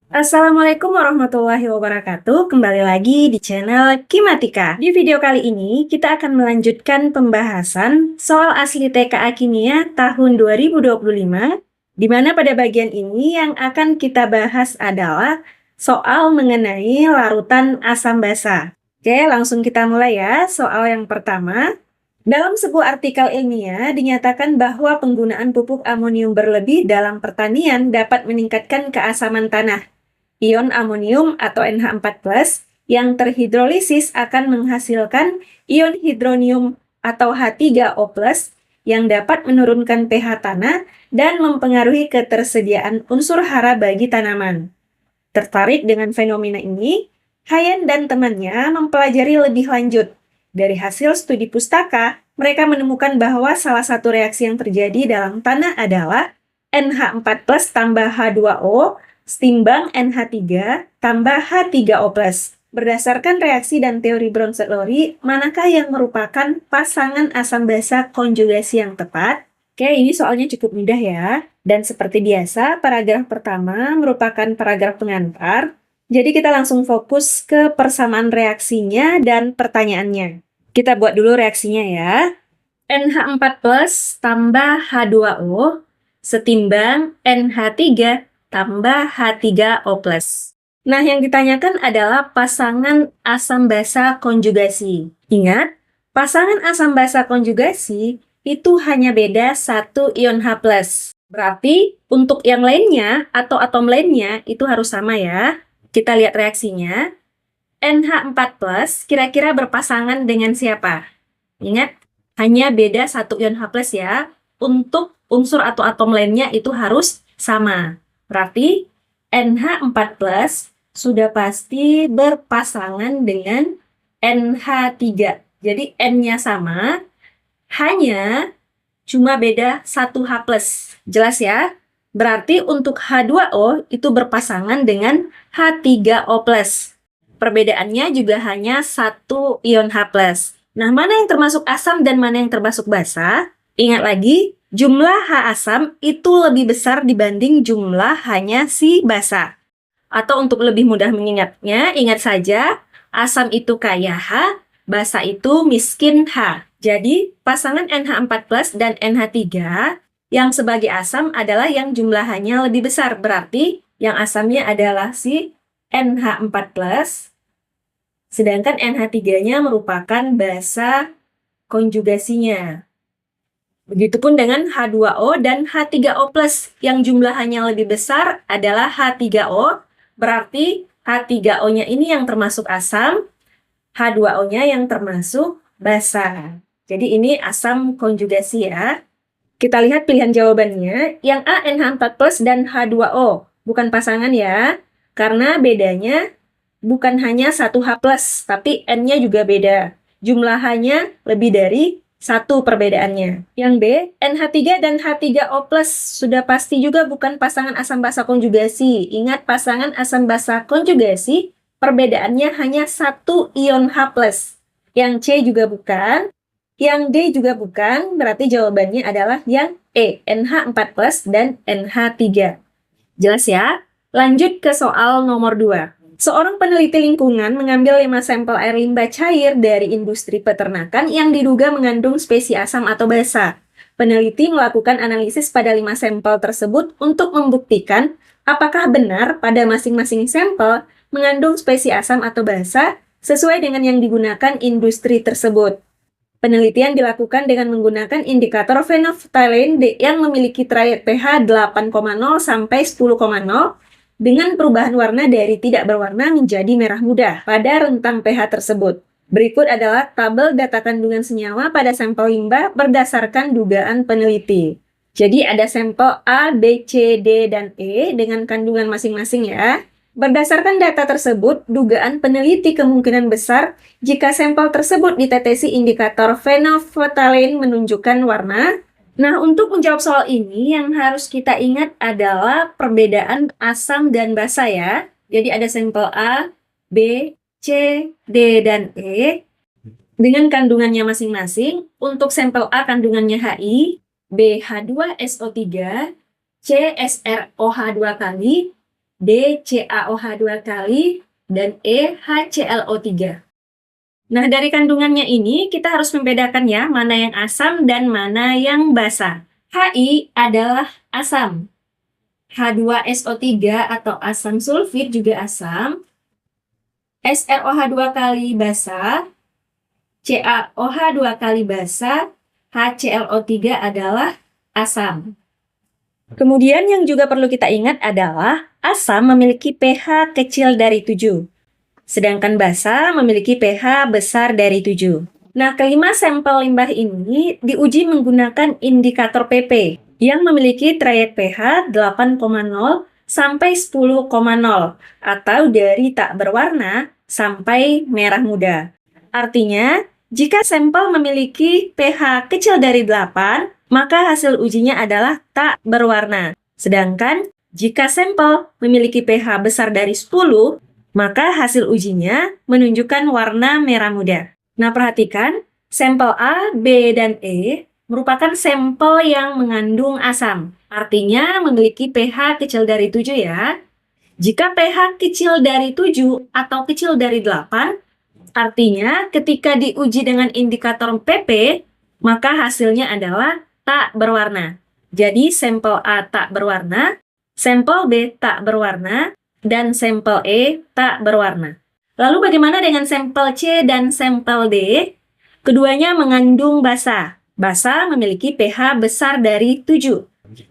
Assalamualaikum warahmatullahi wabarakatuh. Kembali lagi di channel Kimatika. Di video kali ini kita akan melanjutkan pembahasan soal asli TKA Kimia tahun 2025, di mana pada bagian ini yang akan kita bahas adalah soal mengenai larutan asam basa. Oke, langsung kita mulai ya. Soal yang pertama. Dalam sebuah artikel ilmiah dinyatakan bahwa penggunaan pupuk amonium berlebih dalam pertanian dapat meningkatkan keasaman tanah. Ion amonium atau NH4+ yang terhidrolisis akan menghasilkan ion hidronium atau H3O+ yang dapat menurunkan pH tanah dan mempengaruhi ketersediaan unsur hara bagi tanaman. Tertarik dengan fenomena ini, Hayan dan temannya mempelajari lebih lanjut. Dari hasil studi pustaka, mereka menemukan bahwa salah satu reaksi yang terjadi dalam tanah adalah NH4+ tambah H2O setimbang NH3 tambah H3O+. Berdasarkan reaksi dan teori Bronsted-Lowry, manakah yang merupakan pasangan asam basa konjugasi yang tepat? Oke, ini soalnya cukup mudah ya. Dan seperti biasa, paragraf pertama merupakan paragraf pengantar. Jadi kita langsung fokus ke persamaan reaksinya dan pertanyaannya. Kita buat dulu reaksinya ya. NH4+ tambah H2O setimbang NH3 tambah H3O+. Nah, yang ditanyakan adalah pasangan asam basa konjugasi. Ingat, pasangan asam basa konjugasi itu hanya beda satu ion H+. Berarti untuk yang lainnya atau atom lainnya itu harus sama ya. Kita lihat reaksinya. NH4+ kira-kira berpasangan dengan siapa? Ingat, hanya beda satu ion H+ ya. Untuk unsur atau atom lainnya itu harus sama. Berarti NH4+ sudah pasti berpasangan dengan NH3. Jadi N-nya sama, hanya cuma beda satu H+. Jelas ya? Berarti untuk H2O itu berpasangan dengan H3O+. Perbedaannya juga hanya satu ion H+. Nah, mana yang termasuk asam dan mana yang termasuk basa? Ingat lagi, jumlah H asam itu lebih besar dibanding jumlah hanya si basa. Atau untuk lebih mudah mengingatnya, ingat saja, asam itu kaya H, basa itu miskin H. Jadi, pasangan NH4+ dan NH3 yang sebagai asam adalah yang jumlahannya lebih besar. Berarti, yang asamnya adalah si NH4+, sedangkan NH3-nya merupakan basa konjugasinya. Begitupun dengan H2O dan H3O+, yang jumlahannya lebih besar adalah H3O, berarti H3O-nya ini yang termasuk asam, H2O-nya yang termasuk basa. Jadi ini asam konjugasi ya. Kita lihat pilihan jawabannya, yang A NH4+ dan H2O, bukan pasangan ya, karena bedanya bukan hanya satu H+, tapi N-nya juga beda. Jumlahannya lebih dari satu perbedaannya. Yang B, NH3 dan H3O+, sudah pasti juga bukan pasangan asam basa konjugasi. Ingat, pasangan asam basa konjugasi, perbedaannya hanya satu ion H+. Yang C juga bukan, yang D juga bukan, berarti jawabannya adalah yang E, NH4+ dan NH3. Jelas ya? Lanjut ke soal nomor 2. Seorang peneliti lingkungan mengambil 5 sampel air limbah cair dari industri peternakan yang diduga mengandung spesies asam atau basa. Peneliti melakukan analisis pada 5 sampel tersebut untuk membuktikan apakah benar pada masing-masing sampel mengandung spesies asam atau basa sesuai dengan yang digunakan industri tersebut. Penelitian dilakukan dengan menggunakan indikator phenolphthalein yang memiliki triad pH 8,0 sampai 10,0 dengan perubahan warna dari tidak berwarna menjadi merah muda pada rentang pH tersebut. Berikut adalah tabel data kandungan senyawa pada sampel limbah berdasarkan dugaan peneliti. Jadi ada sampel A, B, C, D, dan E dengan kandungan masing-masing ya. Berdasarkan data tersebut, dugaan peneliti kemungkinan besar jika sampel tersebut ditetesi indikator phenolphthalein menunjukkan warna. Nah, untuk menjawab soal ini, yang harus kita ingat adalah perbedaan asam dan basa ya. Jadi ada sampel A, B, C, D, dan E dengan kandungannya masing-masing. Untuk sampel A kandungannya Hi, B H2SO3, C SrOH 2 kali, D CaOH 2 kali, dan E HClO3. Nah, dari kandungannya ini kita harus membedakan ya, mana yang asam dan mana yang basa. Hi adalah asam. H2SO3 atau asam sulfit juga asam. SrOH 2 kali basa. CaOH 2 kali basa. HClO3 adalah asam. Kemudian yang juga perlu kita ingat adalah asam memiliki pH kecil dari 7. Sedangkan basa memiliki pH besar dari 7. Nah, kelima sampel limbah ini diuji menggunakan indikator PP yang memiliki trayek pH 8,0 sampai 10,0 atau dari tak berwarna sampai merah muda. Artinya, jika sampel memiliki pH kecil dari 8, maka hasil ujinya adalah tak berwarna. Sedangkan, jika sampel memiliki pH besar dari 10, maka hasil ujinya menunjukkan warna merah muda. Nah, perhatikan, sampel A, B, dan E merupakan sampel yang mengandung asam. Artinya memiliki pH kecil dari 7 ya. Jika pH kecil dari 7 atau kecil dari 8, artinya ketika diuji dengan indikator PP, maka hasilnya adalah tak berwarna. Jadi sampel A tak berwarna, sampel B tak berwarna, dan sampel E tak berwarna. Lalu bagaimana dengan sampel C dan sampel D? Keduanya mengandung basa. Basa memiliki pH besar dari 7.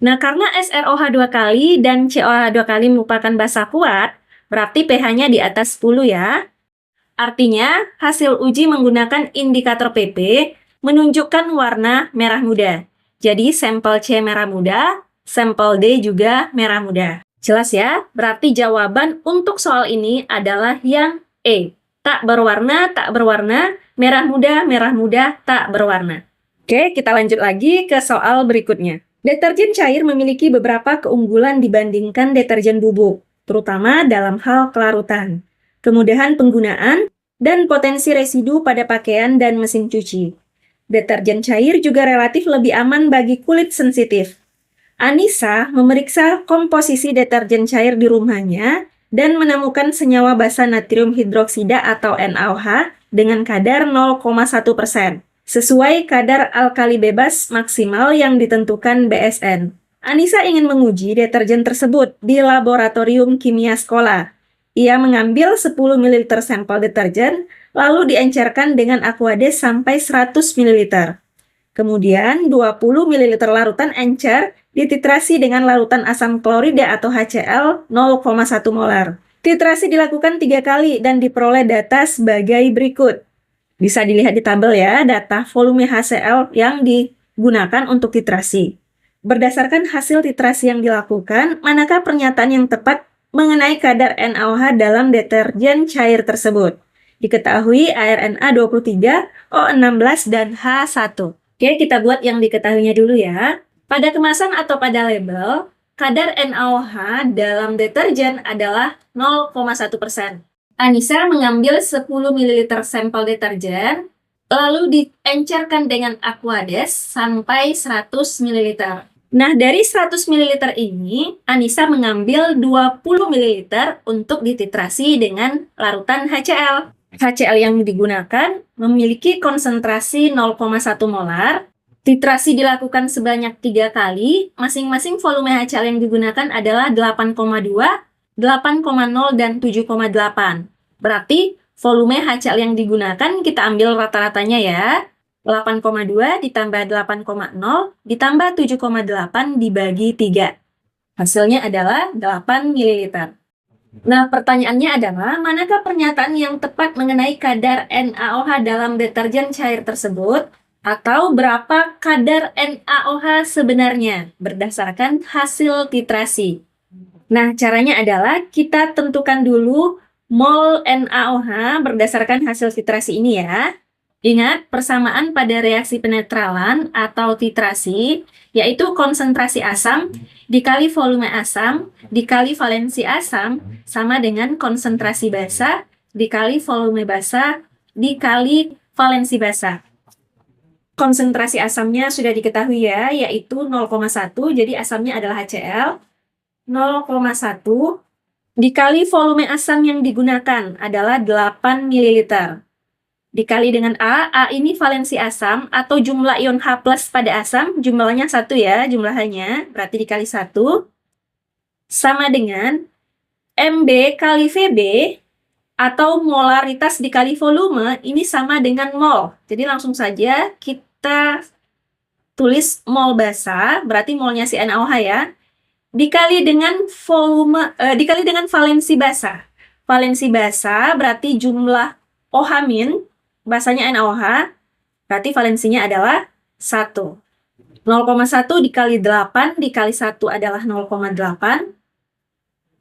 Nah, karena SrOH 2 kali dan COH 2 kali merupakan basa kuat, berarti pH-nya di atas 10 ya. Artinya, hasil uji menggunakan indikator PP menunjukkan warna merah muda. Jadi, sampel C merah muda, sampel D juga merah muda. Jelas ya? Berarti jawaban untuk soal ini adalah yang E. Tak berwarna, merah muda, tak berwarna. Oke, kita lanjut lagi ke soal berikutnya. Deterjen cair memiliki beberapa keunggulan dibandingkan deterjen bubuk, terutama dalam hal kelarutan, kemudahan penggunaan, dan potensi residu pada pakaian dan mesin cuci. Deterjen cair juga relatif lebih aman bagi kulit sensitif. Anissa memeriksa komposisi deterjen cair di rumahnya dan menemukan senyawa basa natrium hidroksida atau NaOH dengan kadar 0,1%, sesuai kadar alkali bebas maksimal yang ditentukan BSN. Anissa ingin menguji deterjen tersebut di laboratorium kimia sekolah. Ia mengambil 10 ml sampel deterjen, lalu diencerkan dengan Aquades sampai 100 ml. Kemudian 20 ml larutan encer dititrasi dengan larutan asam klorida atau HCl 0,1 molar. Titrasi dilakukan 3 kali dan diperoleh data sebagai berikut. Bisa dilihat di tabel ya, data volume HCl yang digunakan untuk titrasi. Berdasarkan hasil titrasi yang dilakukan, manakah pernyataan yang tepat mengenai kadar NaOH dalam deterjen cair tersebut? Diketahui air Na23, O16, dan H1. Oke, kita buat yang diketahuinya dulu ya. Pada kemasan atau pada label, kadar NaOH dalam deterjen adalah 0,1%. Anissa mengambil 10 ml sampel deterjen, lalu diencerkan dengan Aquades sampai 100 ml. Nah, dari 100 ml ini, Anissa mengambil 20 ml untuk dititrasi dengan larutan HCl. HCl yang digunakan memiliki konsentrasi 0,1 molar. Titrasi dilakukan sebanyak 3 kali, masing-masing volume HCl yang digunakan adalah 8,2, 8,0, dan 7,8. Berarti volume HCl yang digunakan kita ambil rata-ratanya ya. 8,2 ditambah 8,0 ditambah 7,8 dibagi 3. Hasilnya adalah 8 ml. Nah, pertanyaannya adalah, manakah pernyataan yang tepat mengenai kadar NaOH dalam deterjen cair tersebut? Atau berapa kadar NaOH sebenarnya berdasarkan hasil titrasi? Nah, caranya adalah kita tentukan dulu mol NaOH berdasarkan hasil titrasi ini ya. Ingat, persamaan pada reaksi penetralan atau titrasi, yaitu konsentrasi asam dikali volume asam dikali valensi asam sama dengan konsentrasi basa dikali volume basa dikali valensi basa. Konsentrasi asamnya sudah diketahui ya, yaitu 0,1, jadi asamnya adalah HCl. 0,1 Dikali volume asam yang digunakan adalah 8 ml. Dikali dengan A ini valensi asam atau jumlah ion H+ pada asam, jumlahnya 1 ya, jumlahannya, berarti dikali 1, sama dengan Mb kali Vb, atau molaritas dikali volume, ini sama dengan mol. Jadi langsung saja kita tulis mol basa, berarti molnya si NaOH ya, dikali dengan dikali dengan valensi basa. Valensi basa berarti jumlah OH-, basanya NaOH, berarti valensinya adalah 1. 0,1 dikali 8 dikali 1 adalah 0,8,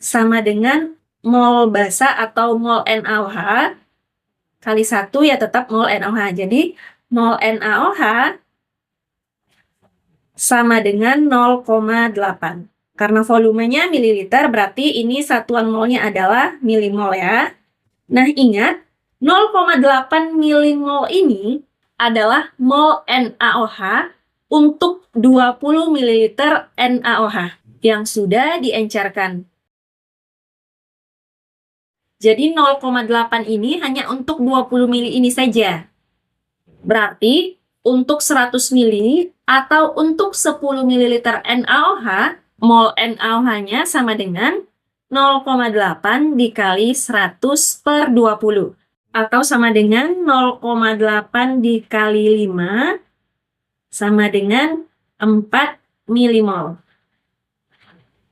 sama dengan mol basa atau mol NaOH kali 1 ya tetap mol NaOH. Jadi mol NaOH sama dengan 0,8. Karena volumenya mililiter, berarti ini satuan molnya adalah milimol ya. Nah, ingat, 0,8 milimol ini adalah mol NaOH untuk 20 ml NaOH yang sudah diencerkan. Jadi 0,8 ini hanya untuk 20 ml ini saja. Berarti untuk 100 ml atau untuk 10 ml NaOH, mol NaOH-nya sama dengan 0,8 dikali 100 per 20. Atau sama dengan 0,8 dikali 5 sama dengan 4 milimol.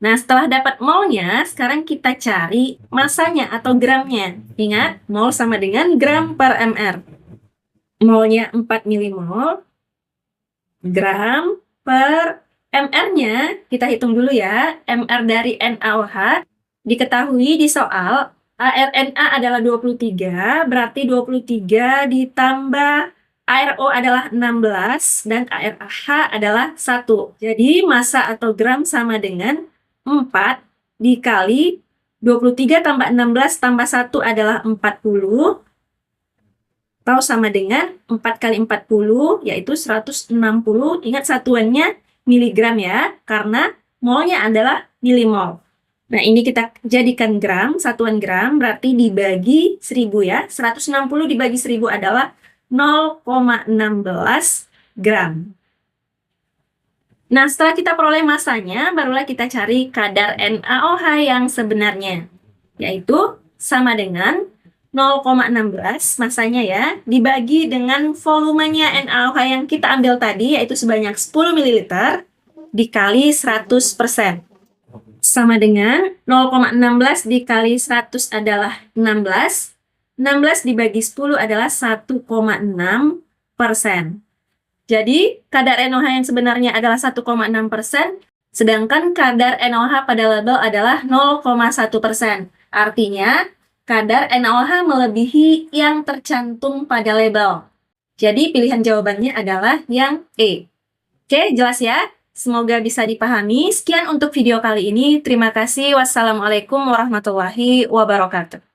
Nah, setelah dapat molnya, sekarang kita cari masanya atau gramnya. Ingat, mol sama dengan gram per mr. Molnya 4 milimol, gram per mr-nya, kita hitung dulu ya, mr dari NaOH, diketahui di soal, ARNA adalah 23, berarti 23 ditambah ARO adalah 16, dan ARH adalah 1. Jadi, massa atau gram sama dengan 4 dikali 23 tambah 16 tambah 1 adalah 40, atau sama dengan 4 kali 40, yaitu 160. Ingat satuannya miligram ya, karena molnya adalah milimol. Nah, ini kita jadikan gram, satuan gram, berarti dibagi 1000 ya. 160 dibagi 1000 adalah 0,16 gram. Nah, setelah kita peroleh masanya, barulah kita cari kadar NaOH yang sebenarnya, yaitu sama dengan 0,16 masanya ya, dibagi dengan volumenya NaOH yang kita ambil tadi, yaitu sebanyak 10 ml, dikali 100%. Sama dengan 0,16 dikali 100 adalah 16, 16 dibagi 10 adalah 1,6%. Jadi, kadar NaOH yang sebenarnya adalah 1,6%, sedangkan kadar NaOH pada label adalah 0,1%. Artinya, kadar NaOH melebihi yang tercantum pada label. Jadi, pilihan jawabannya adalah yang E. Oke, jelas ya? Semoga bisa dipahami. Sekian untuk video kali ini. Terima kasih. Wassalamualaikum warahmatullahi wabarakatuh.